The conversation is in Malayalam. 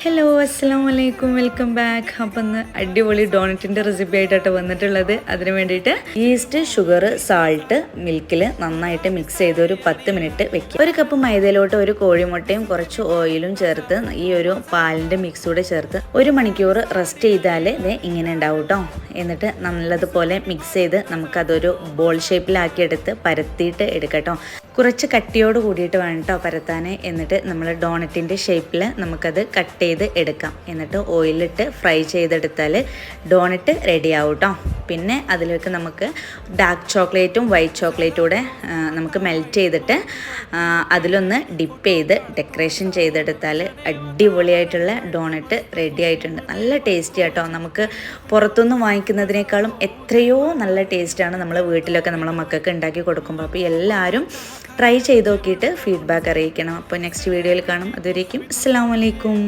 ഹലോ അസ്സാം വലൈക്കും വെൽക്കം ബാക്ക്. അപ്പം ഇന്ന് അടിപൊളി ഡോണറ്റിൻ്റെ റെസിപ്പി ആയിട്ടാണ് വന്നിട്ടുള്ളത്. അതിന് വേണ്ടിയിട്ട് ഈസ്റ്റ്, ഷുഗർ, സാൾട്ട്, മിൽക്കിൽ നന്നായിട്ട് മിക്സ് ചെയ്ത് ഒരു 10 മിനിറ്റ് വെക്കുക. ഒരു കപ്പ് മൈദയിലോട്ട് ഒരു കോഴിമുട്ടയും കുറച്ച് ഓയിലും ചേർത്ത് ഈ ഒരു പാലിൻ്റെ മിക്സ് കൂടെ ചേർത്ത് 1 മണിക്കൂർ റെസ്റ്റ് ചെയ്താൽ ഇത് ഇങ്ങനെ ഉണ്ടാവും കേട്ടോ. എന്നിട്ട് നല്ലതുപോലെ മിക്സ് ചെയ്ത് നമുക്കതൊരു ബോൾ ഷേപ്പിലാക്കിയെടുത്ത് പരത്തിയിട്ട് എടുക്കട്ടോ. കുറച്ച് കട്ടിയോട് കൂടിയിട്ട് വേണം കേട്ടോ പരത്താൻ. എന്നിട്ട് നമ്മൾ ഡോണറ്റിൻ്റെ ഷേപ്പിൽ നമുക്കത് കട്ട് ചെയ്ത് എടുക്കാം. എന്നിട്ട് ഓയിലിട്ട് ഫ്രൈ ചെയ്തെടുത്താൽ ഡോണറ്റ് റെഡി ആവും കേട്ടോ. പിന്നെ അതിലേക്ക് നമുക്ക് ഡാർക്ക് ചോക്ലേറ്റും വൈറ്റ് ചോക്ലേറ്റും കൂടെ നമുക്ക് മെൽറ്റ് ചെയ്തിട്ട് അതിലൊന്ന് ഡിപ്പ് ചെയ്ത് ഡെക്കറേഷൻ ചെയ്തെടുത്താൽ അടിപൊളിയായിട്ടുള്ള ഡോണറ്റ് റെഡി ആയിട്ടുണ്ട്. നല്ല ടേസ്റ്റി ആട്ടോ. നമുക്ക് പുറത്തുനിന്ന് വാങ്ങിക്കുന്നതിനേക്കാളും എത്രയോ നല്ല ടേസ്റ്റാണ് നമ്മൾ വീട്ടിലൊക്കെ നമ്മളെ മക്കൾക്ക് ഉണ്ടാക്കി കൊടുക്കുമ്പോൾ. അപ്പോൾ എല്ലാവരും ട്രൈ ചെയ്ത് നോക്കിയിട്ട് ഫീഡ്ബാക്ക് അറിയിക്കണം. അപ്പോൾ നെക്സ്റ്റ് വീഡിയോയിൽ കാണും. അതുവരേക്കും അസ്സലാമു അലൈക്കും.